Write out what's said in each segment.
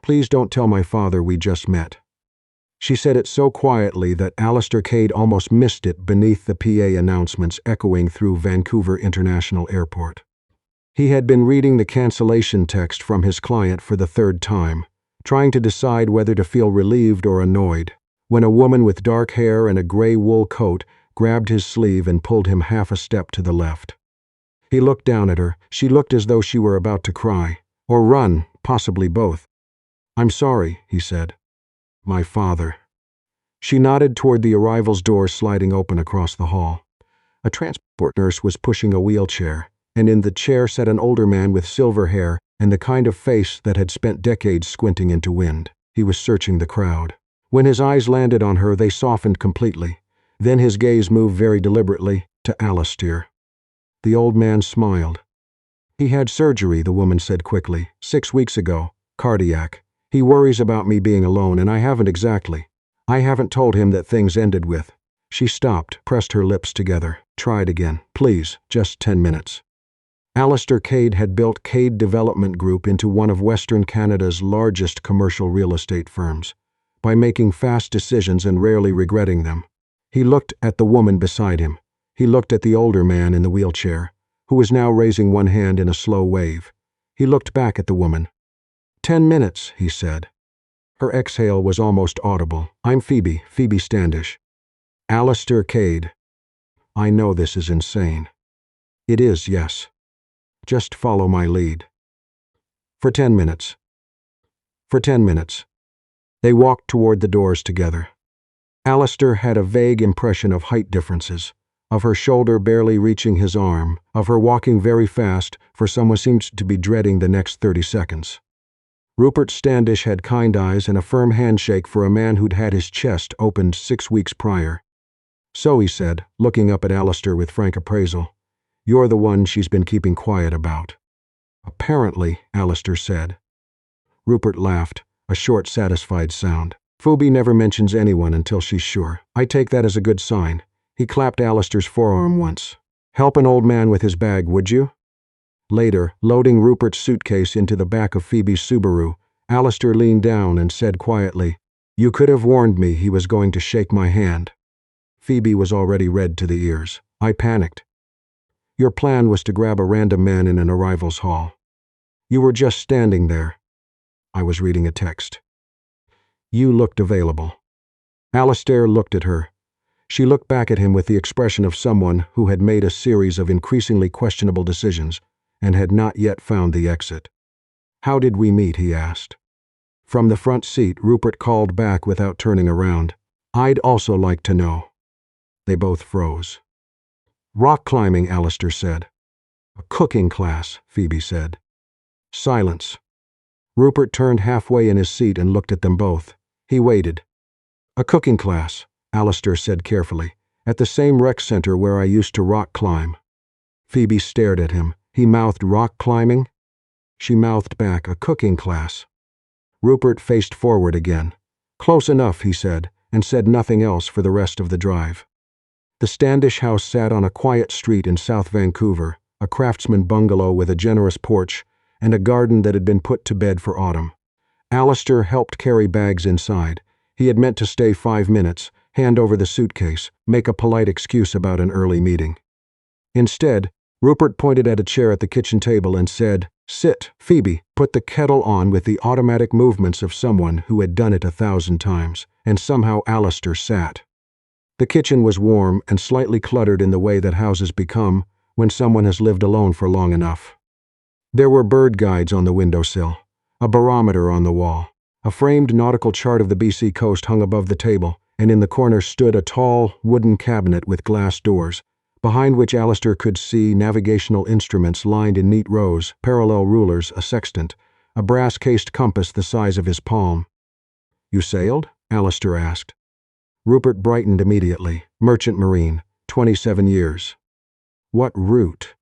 Please don't tell my father we just met." She said it so quietly that Alistair Cade almost missed it beneath the PA announcements echoing through Vancouver International Airport. He had been reading the cancellation text from his client for the third time, trying to decide whether to feel relieved or annoyed, when a woman with dark hair and a gray wool coat grabbed his sleeve and pulled him half a step to the left. He looked down at her. She looked as though she were about to cry, or run, possibly both. "I'm sorry," he said. "My father." She nodded toward the arrivals door sliding open across the hall. A transport nurse was pushing a wheelchair, and in the chair sat an older man with silver hair and the kind of face that had spent decades squinting into wind. He was searching the crowd. When his eyes landed on her, they softened completely. Then his gaze moved very deliberately to Alistair. The old man smiled. "He had surgery," the woman said quickly, "6 weeks ago. Cardiac. He worries about me being alone, and I haven't exactly. I haven't told him that things ended with." She stopped, pressed her lips together, tried again. "Please, just 10 minutes." Alistair Cade had built Cade Development Group into one of Western Canada's largest commercial real estate firms, by making fast decisions and rarely regretting them. He looked at the woman beside him. He looked at the older man in the wheelchair, who was now raising one hand in a slow wave. He looked back at the woman. 10 minutes, he said. Her exhale was almost audible. "I'm Phoebe Standish." "Alistair Cade." "I know this is insane." "It is, yes. Just follow my lead." "For 10 minutes." "For 10 minutes." They walked toward the doors together. Alistair had a vague impression of height differences, of her shoulder barely reaching his arm, of her walking very fast, for someone seemed to be dreading the next 30 seconds. Rupert Standish had kind eyes and a firm handshake for a man who'd had his chest opened 6 weeks prior. "So," he said, looking up at Alistair with frank appraisal, "you're the one she's been keeping quiet about." "Apparently," Alistair said. Rupert laughed, a short, satisfied sound. "Phoebe never mentions anyone until she's sure. I take that as a good sign." He clapped Alistair's forearm once. "Help an old man with his bag, would you?" Later, loading Rupert's suitcase into the back of Phoebe's Subaru, Alistair leaned down and said quietly, "You could have warned me he was going to shake my hand." Phoebe was already red to the ears. "I panicked." "Your plan was to grab a random man in an arrivals hall. You were just standing there." "I was reading a text." "You looked available." Alistair looked at her. She looked back at him with the expression of someone who had made a series of increasingly questionable decisions and had not yet found the exit. "How did we meet?" he asked. From the front seat, Rupert called back without turning around, "I'd also like to know." They both froze. "Rock climbing," Alistair said. "A cooking class," Phoebe said. Silence. Rupert turned halfway in his seat and looked at them both. He waited. "A cooking class," Alistair said carefully, "at the same rec center where I used to rock climb." Phoebe stared at him. He mouthed, "Rock climbing?" She mouthed back, "A cooking class." Rupert faced forward again. "Close enough," he said, and said nothing else for the rest of the drive. The Standish house sat on a quiet street in South Vancouver, a craftsman bungalow with a generous porch and a garden that had been put to bed for autumn. Alistair helped carry bags inside. He had meant to stay 5 minutes, hand over the suitcase, make a polite excuse about an early meeting. Instead, Rupert pointed at a chair at the kitchen table and said, "Sit." Phoebe put the kettle on with the automatic movements of someone who had done it 1,000 times, and somehow Alistair sat. The kitchen was warm and slightly cluttered in the way that houses become when someone has lived alone for long enough. There were bird guides on the windowsill, a barometer on the wall. A framed nautical chart of the BC coast hung above the table, and in the corner stood a tall, wooden cabinet with glass doors, behind which Alistair could see navigational instruments lined in neat rows, parallel rulers, a sextant, a brass-cased compass the size of his palm. "You sailed?" Alistair asked. Rupert brightened immediately. "Merchant Marine, 27 years. "What route?"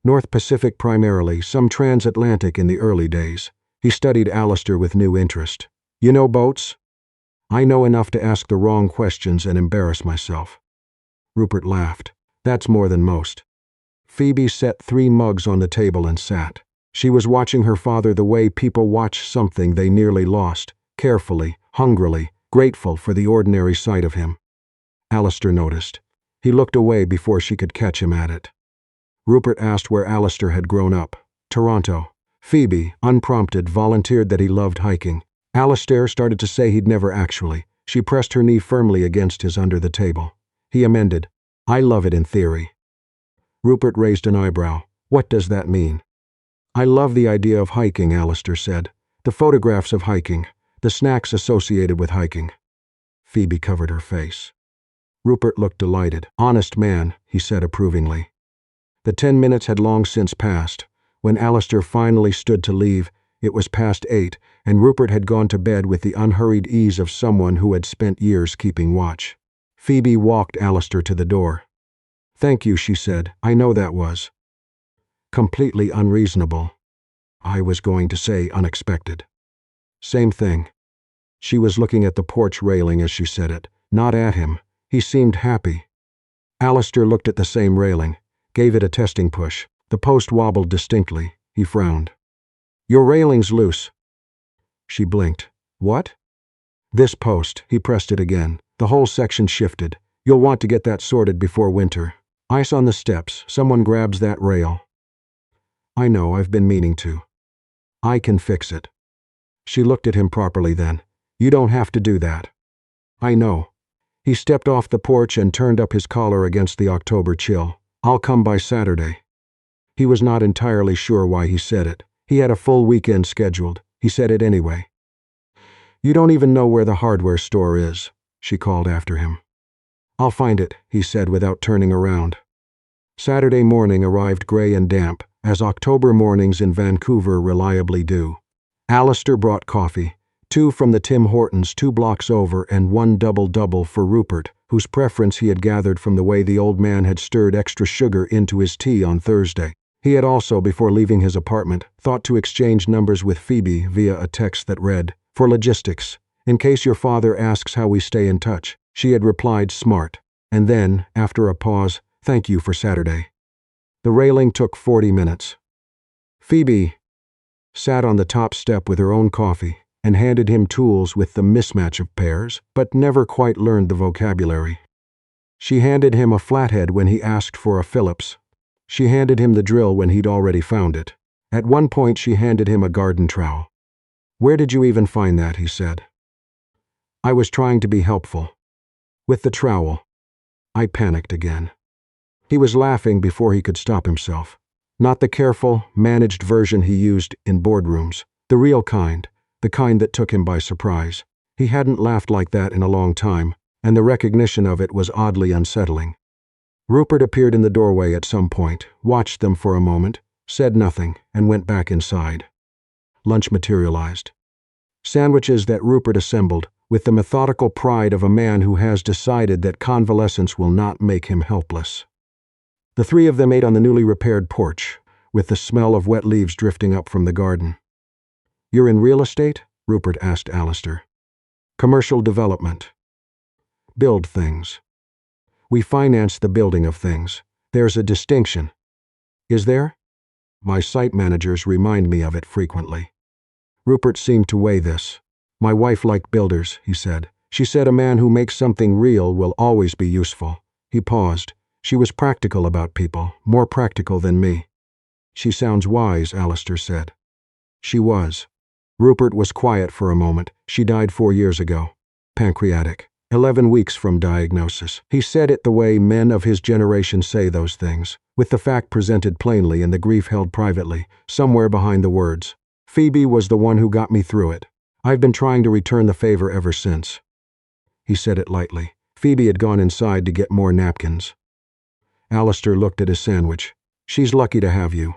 "North Pacific primarily, some transatlantic in the early days." He studied Alistair with new interest. "You know boats?" "I know enough to ask the wrong questions and embarrass myself." Rupert laughed. "That's more than most." Phoebe set 3 mugs on the table and sat. She was watching her father the way people watch something they nearly lost, carefully, hungrily, grateful for the ordinary sight of him. Alistair noticed. He looked away before she could catch him at it. Rupert asked where Alistair had grown up. Toronto. Phoebe, unprompted, volunteered that he loved hiking. Alistair started to say he'd never actually. She pressed her knee firmly against his under the table. He amended, I love it in theory. Rupert raised an eyebrow. What does that mean? I love the idea of hiking, Alistair said. The photographs of hiking, the snacks associated with hiking. Phoebe covered her face. Rupert looked delighted. Honest man, he said approvingly. The 10 minutes had long since passed. When Alistair finally stood to leave, it was past 8, and Rupert had gone to bed with the unhurried ease of someone who had spent years keeping watch. Phoebe walked Alistair to the door. Thank you, she said. I know that was completely unreasonable. I was going to say unexpected. Same thing. She was looking at the porch railing as she said it, not at him. He seemed happy. Alistair looked at the same railing, gave it a testing push. The post wobbled distinctly. He frowned. Your railing's loose. She blinked. What? This post. He pressed it again. The whole section shifted. You'll want to get that sorted before winter. Ice on the steps. Someone grabs that rail. I know, I've been meaning to. I can fix it. She looked at him properly then. You don't have to do that. I know. He stepped off the porch and turned up his collar against the October chill. I'll come by Saturday. He was not entirely sure why he said it. He had a full weekend scheduled. He said it anyway. You don't even know where the hardware store is, she called after him. I'll find it, he said without turning around. Saturday morning arrived gray and damp, as October mornings in Vancouver reliably do. Alistair brought coffee, 2 from the Tim Hortons 2 blocks over and 1 double-double for Rupert, whose preference he had gathered from the way the old man had stirred extra sugar into his tea on Thursday. He had also, before leaving his apartment, thought to exchange numbers with Phoebe via a text that read, For logistics, in case your father asks how we stay in touch. She had replied smart, and then, after a pause, thank you for Saturday. The railing took 40 minutes. Phoebe sat on the top step with her own coffee and handed him tools with the mismatch of pairs, but never quite learned the vocabulary. She handed him a flathead when he asked for a Phillips. She handed him the drill when he'd already found it. At one point she handed him a garden trowel. Where did you even find that, he said. I was trying to be helpful. With the trowel. I panicked again. He was laughing before he could stop himself. Not the careful, managed version he used in boardrooms. The real kind. The kind that took him by surprise. He hadn't laughed like that in a long time, and the recognition of it was oddly unsettling. Rupert appeared in the doorway at some point, watched them for a moment, said nothing, and went back inside. Lunch materialized. Sandwiches that Rupert assembled, with the methodical pride of a man who has decided that convalescence will not make him helpless. The 3 of them ate on the newly repaired porch, with the smell of wet leaves drifting up from the garden. You're in real estate? Rupert asked Alistair. Commercial development. Build things. We finance the building of things. There's a distinction. Is there? My site managers remind me of it frequently. Rupert seemed to weigh this. My wife liked builders, he said. She said a man who makes something real will always be useful. He paused. She was practical about people, more practical than me. She sounds wise, Alistair said. She was. Rupert was quiet for a moment. She died 4 years ago. Pancreatic. 11 weeks from diagnosis. He said it the way men of his generation say those things, with the fact presented plainly and the grief held privately, somewhere behind the words. Phoebe was the one who got me through it. I've been trying to return the favor ever since. He said it lightly. Phoebe had gone inside to get more napkins. Alistair looked at his sandwich. She's lucky to have you.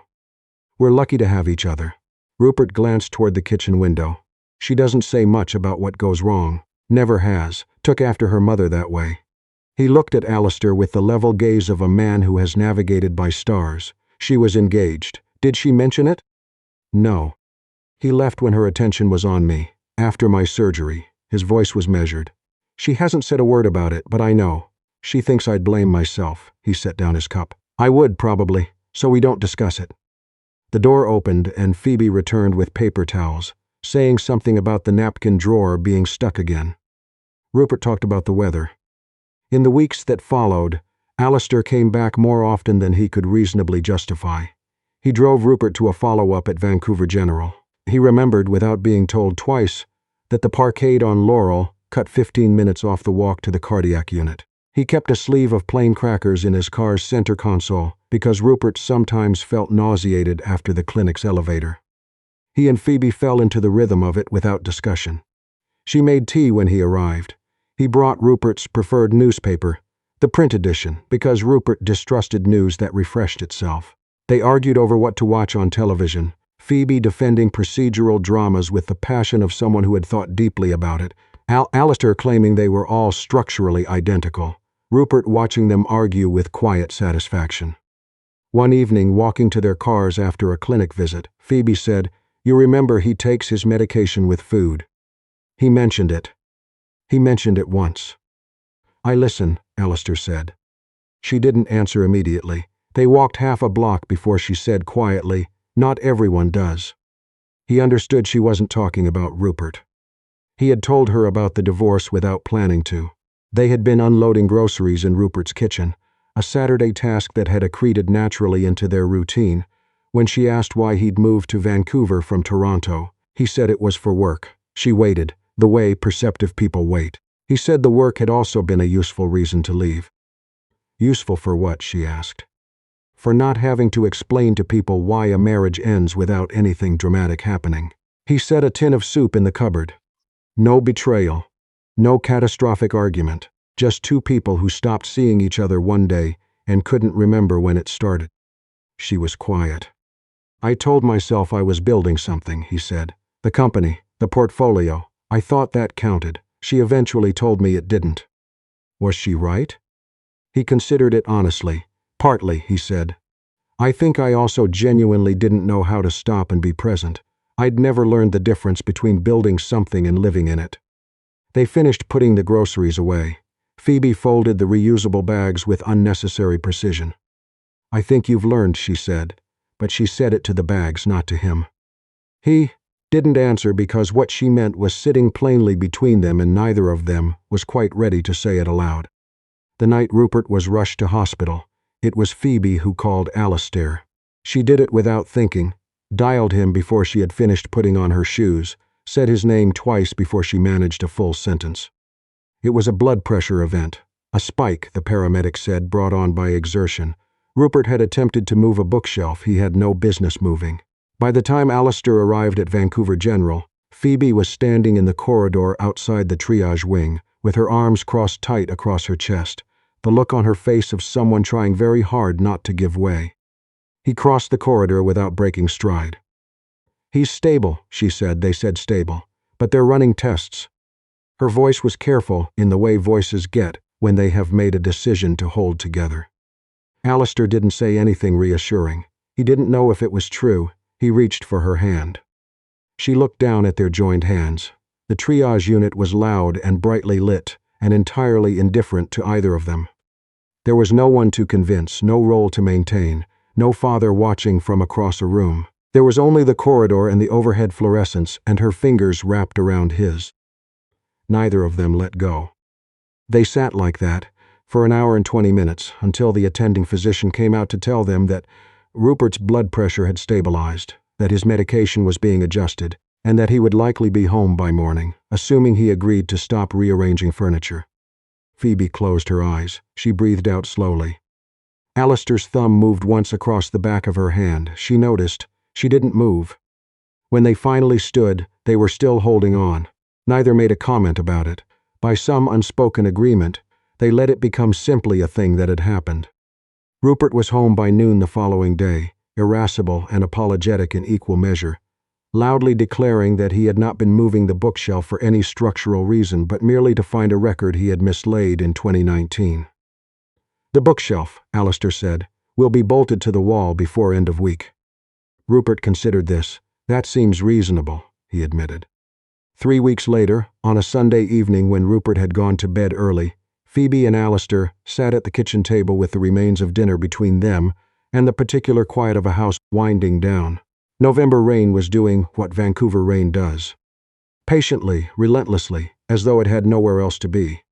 We're lucky to have each other. Rupert glanced toward the kitchen window. She doesn't say much about what goes wrong. Never has. Took after her mother that way. He looked at Alistair with the level gaze of a man who has navigated by stars. She was engaged. Did she mention it? No. He left when her attention was on me. After my surgery. His voice was measured. She hasn't said a word about it, but I know. She thinks I'd blame myself. He set down his cup. I would, probably, so we don't discuss it. The door opened and Phoebe returned with paper towels, saying something about the napkin drawer being stuck again. Rupert talked about the weather. In the weeks that followed, Alistair came back more often than he could reasonably justify. He drove Rupert to a follow-up at Vancouver General. He remembered, without being told twice, that the parkade on Laurel cut 15 minutes off the walk to the cardiac unit. He kept a sleeve of plain crackers in his car's center console because Rupert sometimes felt nauseated after the clinic's elevator. He and Phoebe fell into the rhythm of it without discussion. She made tea when he arrived. He brought Rupert's preferred newspaper, the print edition, because Rupert distrusted news that refreshed itself. They argued over what to watch on television, Phoebe defending procedural dramas with the passion of someone who had thought deeply about it, Alistair claiming they were all structurally identical, Rupert watching them argue with quiet satisfaction. One evening, walking to their cars after a clinic visit, Phoebe said, "You remember he takes his medication with food." He mentioned it. He mentioned it once. "I listen," Alistair said. She didn't answer immediately. They walked half a block before she said quietly, "Not everyone does." He understood she wasn't talking about Rupert. He had told her about the divorce without planning to. They had been unloading groceries in Rupert's kitchen, a Saturday task that had accreted naturally into their routine. When she asked why he'd moved to Vancouver from Toronto, he said it was for work. She waited, the way perceptive people wait. He said the work had also been a useful reason to leave. Useful for what, she asked. For not having to explain to people why a marriage ends without anything dramatic happening. He set a tin of soup in the cupboard. No betrayal. No catastrophic argument. Just two people who stopped seeing each other one day and couldn't remember when it started. She was quiet. "I told myself I was building something," he said. "The company, the portfolio. I thought that counted. She eventually told me it didn't." Was she right? He considered it honestly. "Partly," he said. "I think I also genuinely didn't know how to stop and be present. I'd never learned the difference between building something and living in it." They finished putting the groceries away. Phoebe folded the reusable bags with unnecessary precision. "I think you've learned," she said, but she said it to the bags, not to him. He didn't answer because what she meant was sitting plainly between them, and neither of them was quite ready to say it aloud. The night Rupert was rushed to hospital, it was Phoebe who called Alistair. She did it without thinking, dialed him before she had finished putting on her shoes, said his name twice before she managed a full sentence. It was a blood pressure event, a spike, the paramedic said, brought on by exertion. Rupert had attempted to move a bookshelf he had no business moving. By the time Alistair arrived at Vancouver General, Phoebe was standing in the corridor outside the triage wing, with her arms crossed tight across her chest, the look on her face of someone trying very hard not to give way. He crossed the corridor without breaking stride. "He's stable," she said. "They said stable. But they're running tests." Her voice was careful, in the way voices get when they have made a decision to hold together. Alistair didn't say anything reassuring. He didn't know if it was true. He reached for her hand. She looked down at their joined hands. The triage unit was loud and brightly lit, and entirely indifferent to either of them. There was no one to convince, no role to maintain, no father watching from across a room. There was only the corridor and the overhead fluorescence, and her fingers wrapped around his. Neither of them let go. They sat like that for an hour and 20 minutes, until the attending physician came out to tell them that Rupert's blood pressure had stabilized, that his medication was being adjusted, and that he would likely be home by morning, assuming he agreed to stop rearranging furniture. Phoebe closed her eyes. She breathed out slowly. Alistair's thumb moved once across the back of her hand. She noticed. She didn't move. When they finally stood, they were still holding on. Neither made a comment about it. By some unspoken agreement, they let it become simply a thing that had happened. Rupert was home by noon the following day, irascible and apologetic in equal measure, loudly declaring that he had not been moving the bookshelf for any structural reason, but merely to find a record he had mislaid in 2019. "The bookshelf," Alistair said, "will be bolted to the wall before end of week." Rupert considered this. "That seems reasonable," he admitted. 3 weeks later, on a Sunday evening when Rupert had gone to bed early, Phoebe and Alistair sat at the kitchen table with the remains of dinner between them and the particular quiet of a house winding down. November rain was doing what Vancouver rain does. Patiently, relentlessly, as though it had nowhere else to be.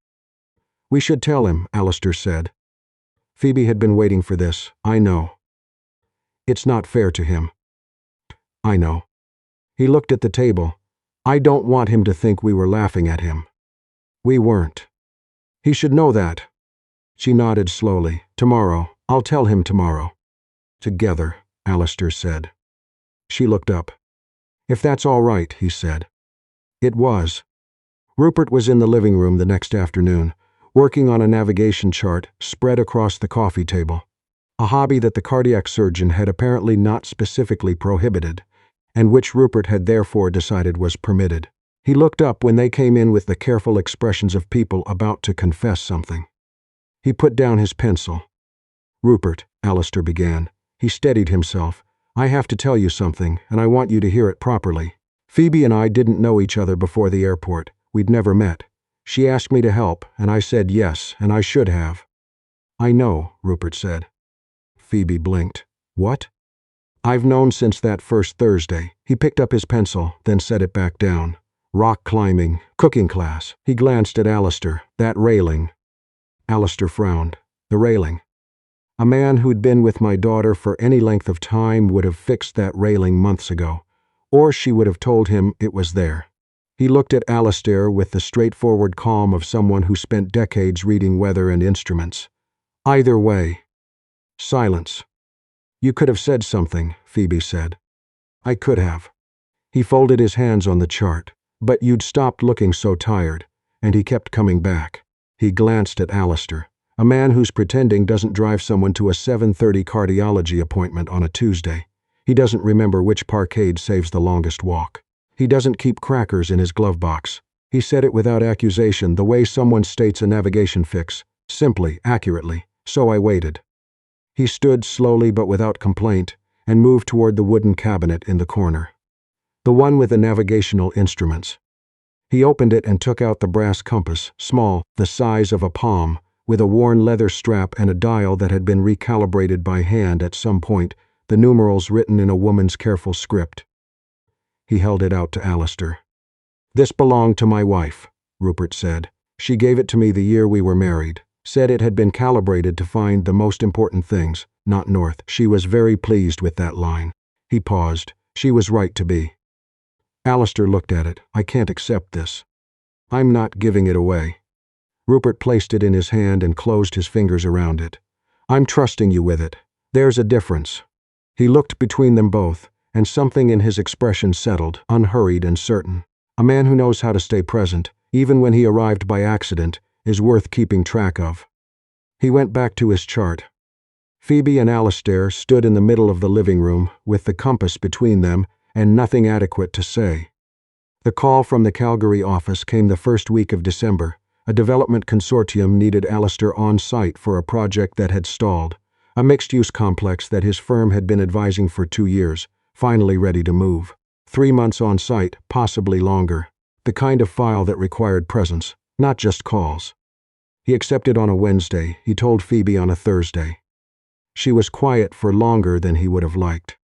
"We should tell him," Alistair said. Phoebe had been waiting for this. "I know. It's not fair to him." "I know." He looked at the table. "I don't want him to think we were laughing at him. We weren't. He should know that." She nodded slowly. "Tomorrow. I'll tell him tomorrow." "Together," Alistair said. She looked up. "If that's all right," he said. It was. Rupert was in the living room the next afternoon, working on a navigation chart spread across the coffee table, a hobby that the cardiac surgeon had apparently not specifically prohibited, and which Rupert had therefore decided was permitted. He looked up when they came in with the careful expressions of people about to confess something. He put down his pencil. "Rupert," Alistair began. He steadied himself. "I have to tell you something, and I want you to hear it properly. Phoebe and I didn't know each other before the airport. We'd never met. She asked me to help, and I said yes, and I should have." "I know," Rupert said. Phoebe blinked. "What?" "I've known since that first Thursday." He picked up his pencil, then set it back down. "Rock climbing, cooking class." He glanced at Alistair. "That railing." Alistair frowned. "The railing. A man who'd been with my daughter for any length of time would have fixed that railing months ago, or she would have told him it was there." He looked at Alistair with the straightforward calm of someone who spent decades reading weather and instruments. "Either way." Silence. "You could have said something," Phoebe said. "I could have." He folded his hands on the chart. "But you'd stopped looking so tired," and he kept coming back. He glanced at Alistair. "A man who's pretending doesn't drive someone to a 7:30 cardiology appointment on a Tuesday. He doesn't remember which parkade saves the longest walk. He doesn't keep crackers in his glove box." He said it without accusation, the way someone states a navigation fix, simply, accurately. "So I waited." He stood slowly but without complaint and moved toward the wooden cabinet in the corner. The one with the navigational instruments. He opened it and took out the brass compass, small, the size of a palm, with a worn leather strap and a dial that had been recalibrated by hand at some point, the numerals written in a woman's careful script. He held it out to Alistair. "This belonged to my wife," Rupert said. "She gave it to me the year we were married. Said it had been calibrated to find the most important things, not north." She was very pleased with that line. He paused. She was right to be. Alistair looked at it. "I can't accept this. I'm not giving it away." Rupert placed it in his hand and closed his fingers around it. "I'm trusting you with it. There's a difference." He looked between them both, and something in his expression settled, unhurried and certain. A man who knows how to stay present, even when he arrived by accident, is worth keeping track of. He went back to his chart. Phoebe and Alistair stood in the middle of the living room, with the compass between them and nothing adequate to say. The call from the Calgary office came the first week of December. A development consortium needed Alistair on site for a project that had stalled, a mixed-use complex that his firm had been advising for 2 years, finally ready to move. 3 months on site, possibly longer. The kind of file that required presence, not just calls. He accepted on a Wednesday. He told Phoebe on a Thursday. She was quiet for longer than he would have liked.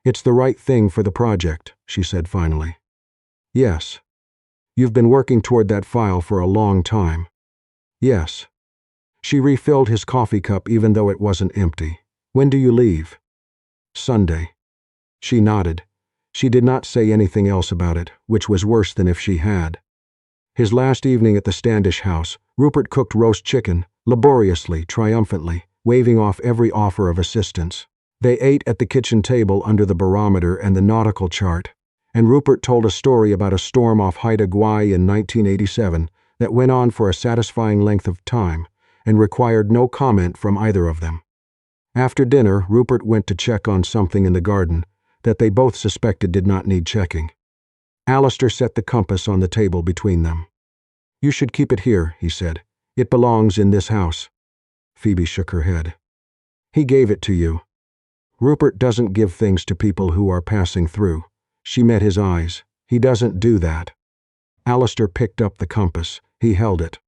"It's the right thing for the project," she said finally. "Yes." "You've been working toward that file for a long time." "Yes." She refilled his coffee cup even though it wasn't empty. "When do you leave?" "Sunday." She nodded. She did not say anything else about it, which was worse than if she had. His last evening at the Standish house, Rupert cooked roast chicken, laboriously, triumphantly, waving off every offer of assistance. They ate at the kitchen table under the barometer and the nautical chart, and Rupert told a story about a storm off Haida Gwaii in 1987 that went on for a satisfying length of time and required no comment from either of them. After dinner, Rupert went to check on something in the garden that they both suspected did not need checking. Alistair set the compass on the table between them. "You should keep it here," he said. "It belongs in this house." Phoebe shook her head. "He gave it to you." "Rupert doesn't give things to people who are passing through." She met his eyes. "He doesn't do that." Alistair picked up the compass. He held it.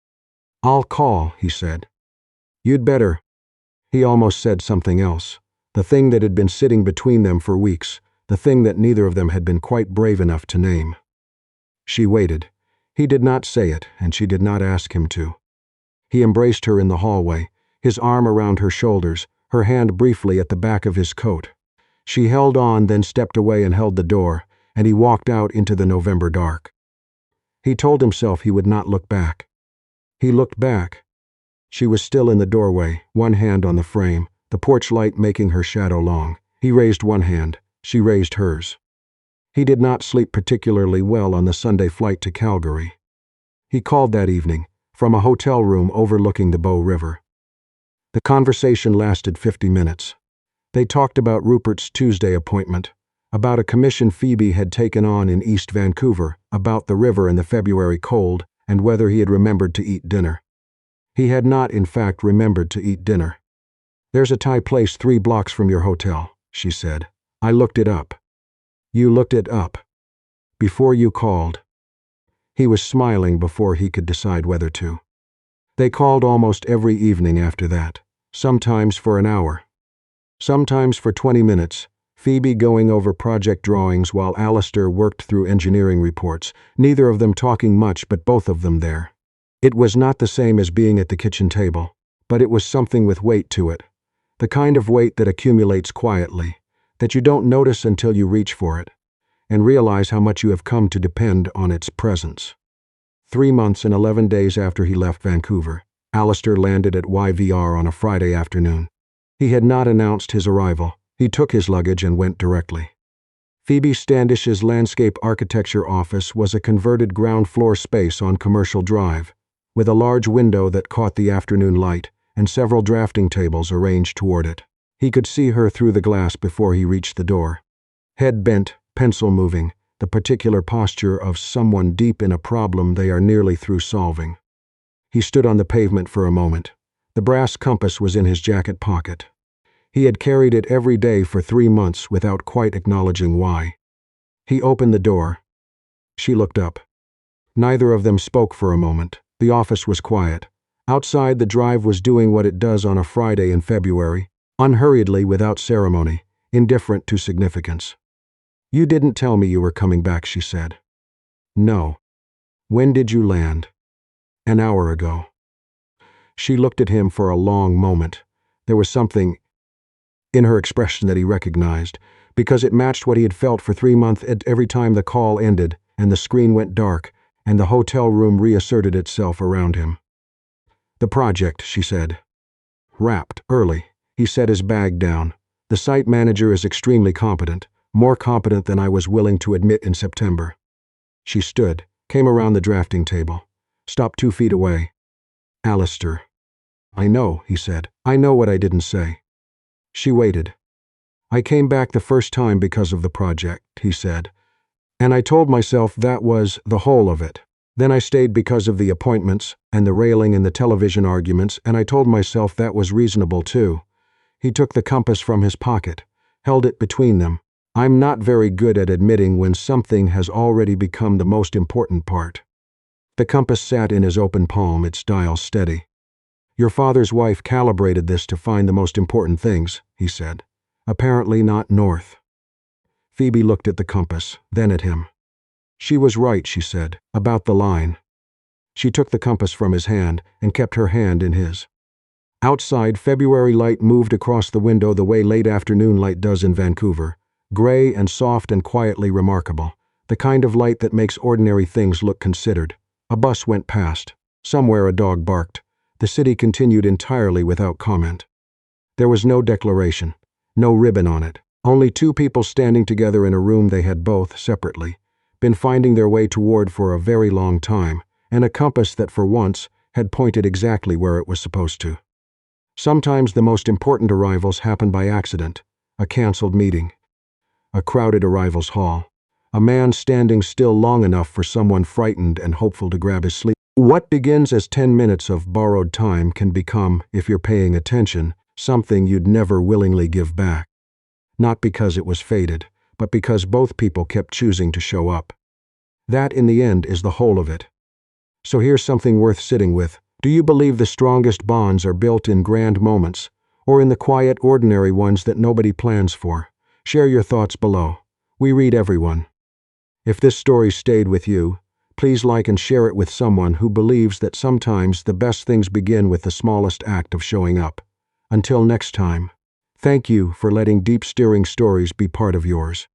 "I'll call," he said. "You'd better." He almost said something else. The thing that had been sitting between them for weeks, the thing that neither of them had been quite brave enough to name. She waited. He did not say it, and she did not ask him to. He embraced her in the hallway, his arm around her shoulders, her hand briefly at the back of his coat. She held on, then stepped away and held the door, and he walked out into the November dark. He told himself he would not look back. He looked back. She was still in the doorway, one hand on the frame, the porch light making her shadow long. He raised one hand. She raised hers. He did not sleep particularly well on the Sunday flight to Calgary. He called that evening, from a hotel room overlooking the Bow River. The conversation lasted 50 minutes. They talked about Rupert's Tuesday appointment, about a commission Phoebe had taken on in East Vancouver, about the river in the February cold, and whether he had remembered to eat dinner. He had not, in fact, remembered to eat dinner. "There's a Thai place 3 blocks from your hotel," she said. "I looked it up." "You looked it up? Before you called?" He was smiling before he could decide whether to. They called almost every evening after that, sometimes for an hour, sometimes for 20 minutes, Phoebe going over project drawings while Alistair worked through engineering reports, neither of them talking much but both of them there. It was not the same as being at the kitchen table, but it was something with weight to it, the kind of weight that accumulates quietly, that you don't notice until you reach for it, and realize how much you have come to depend on its presence. 3 months and 11 days after he left Vancouver, Alistair landed at YVR on a Friday afternoon. He had not announced his arrival. He took his luggage and went directly. Phoebe Standish's landscape architecture office was a converted ground-floor space on Commercial Drive, with a large window that caught the afternoon light and several drafting tables arranged toward it. He could see her through the glass before he reached the door. Head bent, pencil moving, the particular posture of someone deep in a problem they are nearly through solving. He stood on the pavement for a moment. The brass compass was in his jacket pocket. He had carried it every day for 3 months without quite acknowledging why. He opened the door. She looked up. Neither of them spoke for a moment. The office was quiet. Outside, the drive was doing what it does on a Friday in February, unhurriedly, without ceremony, indifferent to significance. "You didn't tell me you were coming back," she said. "No." "When did you land?" "An hour ago." She looked at him for a long moment. There was something in her expression that he recognized, because it matched what he had felt for 3 months every time the call ended and the screen went dark and the hotel room reasserted itself around him. "The project," she said. "Wrapped early." He set his bag down. "The site manager is extremely competent, more competent than I was willing to admit in September." She stood, came around the drafting table, stopped 2 feet away. "Alistair." "I know," he said. "I know what I didn't say." She waited. "I came back the first time because of the project," he said, "and I told myself that was the whole of it. Then I stayed because of the appointments and the railing and the television arguments, and I told myself that was reasonable too." He took the compass from his pocket, held it between them. "I'm not very good at admitting when something has already become the most important part." The compass sat in his open palm, its dial steady. "Your father's wife calibrated this to find the most important things," he said. "Apparently not north." Phoebe looked at the compass, then at him. "She was right," she said, "about the line." She took the compass from his hand and kept her hand in his. Outside, February light moved across the window the way late afternoon light does in Vancouver, gray and soft and quietly remarkable, the kind of light that makes ordinary things look considered. A bus went past. Somewhere a dog barked. The city continued entirely without comment. There was no declaration, no ribbon on it, only 2 people standing together in a room they had both, separately, been finding their way toward for a very long time, and a compass that for once had pointed exactly where it was supposed to. Sometimes the most important arrivals happen by accident: a canceled meeting, a crowded arrivals hall, a man standing still long enough for someone frightened and hopeful to grab his sleeve. What begins as 10 minutes of borrowed time can become, if you're paying attention, something you'd never willingly give back. Not because it was fated, but because both people kept choosing to show up. That, in the end, is the whole of it. So here's something worth sitting with. Do you believe the strongest bonds are built in grand moments, or in the quiet, ordinary ones that nobody plans for? Share your thoughts below. We read everyone. If this story stayed with you, please like and share it with someone who believes that sometimes the best things begin with the smallest act of showing up. Until next time, thank you for letting deep steering stories be part of yours.